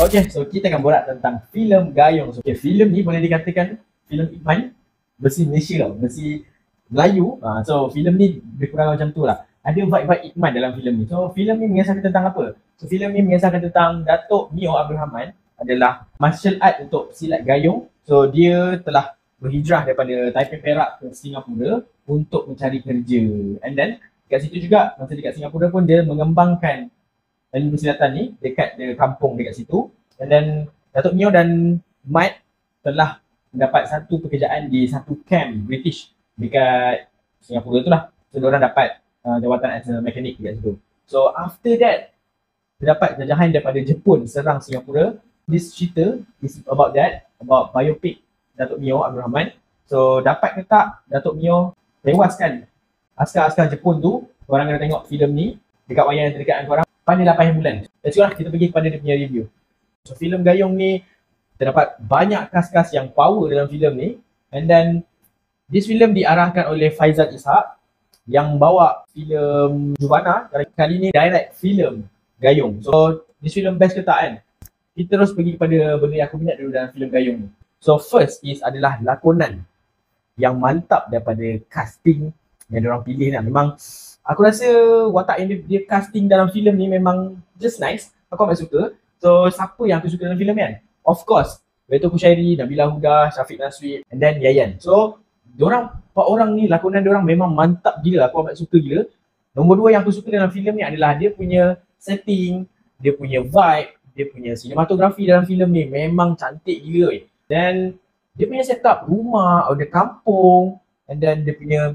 Okay, so kita akan borak tentang filem Gayung. So, okay, filem ni boleh dikatakan filem Iman versi Malaysia tau, versi Melayu. So filem ni lebih kurang macam tu lah. Ada vibe-vibe Iman dalam filem ni. So filem ni mengisahkan tentang apa? So filem ni mengisahkan tentang Datuk Mio Abdul Rahman adalah martial art untuk silat Gayung. So dia telah berhijrah daripada Taipei Perak ke Singapura untuk mencari kerja. And then kat situ juga, masa dekat Singapura pun dia mengembangkan ilmu silatan ni dekat kampung dekat situ. And then Datuk Mio dan Mat telah mendapat satu pekerjaan di satu camp British dekat Singapura tu lah. So diorang dapat jawatan as a mechanic dekat situ. So after that, terdapat jajahan daripada Jepun serang Singapura. This cerita is about that, about biopic Datuk Mio Abdul Rahman. So dapat ke tak Datuk Mio tewaskan askar-askar Jepun tu? Korang kena tengok filem ni dekat wayang yang terdekat dengan korang pada 8 bulan. Let's go lah, kita pergi kepada dia punya review. So filem Gayung ni terdapat banyak kas-kas yang power dalam filem ni. And then this filem diarahkan oleh Faizal Ishak yang bawa filem Juvana. Kali ni direct filem Gayung. So this filem best ke tak kan? Kita terus pergi kepada benda yang aku minat dulu dalam filem Gayung ni. So first is adalah lakonan yang mantap daripada casting yang diorang pilih lah. Memang aku rasa watak yang dia casting dalam filem ni memang just nice. Aku amat suka. So siapa yang aku suka dalam filem ni kan? Of course, Beto Kushairi, Nabila Huda, Syafiq Nasri, and then Yayan. So diorang, 4 orang ni lakonan diorang memang mantap gila. Aku amat suka gila. Nombor 2 yang aku suka dalam filem ni adalah dia punya setting, dia punya vibe, dia punya sinematografi dalam filem ni memang cantik gila. Dan dia punya setup rumah, ada kampung, and then dia punya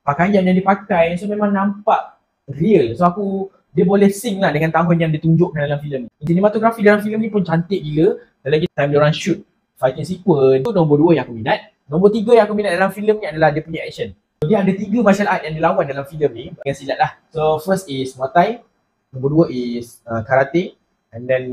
pakaian yang dipakai, so memang nampak real. So dia boleh sync lah dengan tahun yang ditunjukkan dalam filem ni. Sinematografi dalam filem ni pun cantik gila. Dan lagi time diorang shoot fighting sequence, itu nombor 2 yang aku minat. Nombor 3 yang aku minat dalam filem ni adalah dia punya action. So dia ada 3 martial art yang dilawan dalam filem ni dengan silat lah. So first is Muay Thai, nombor 2 is karate, and then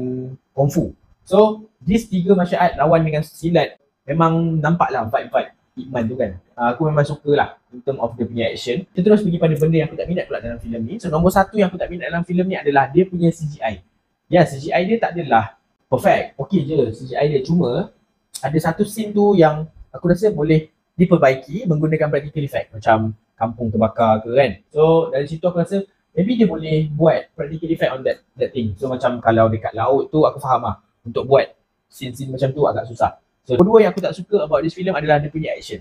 Kung Fu. So these 3 martial art lawan dengan silat memang nampak lah vibe-vibe Iman tu kan. Aku memang suka lah in term of dia punya action. Kita terus pergi pada benda yang aku tak minat pula dalam filem ni. So nombor 1 yang aku tak minat dalam filem ni adalah dia punya CGI. Ya, CGI dia tak adalah perfect, okey je CGI dia. Cuma ada satu scene tu yang aku rasa boleh diperbaiki menggunakan practical effect. Macam kampung terbakar ke kan. So dari situ aku rasa maybe dia boleh buat practical effect on that thing. So macam kalau dekat laut tu aku faham lah, untuk buat scene-scene macam tu agak susah. So kedua yang aku tak suka about this film adalah dia punya action.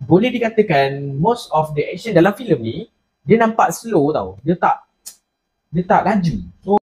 Boleh dikatakan most of the action dalam filem ni dia nampak slow tau. Dia tak laju. So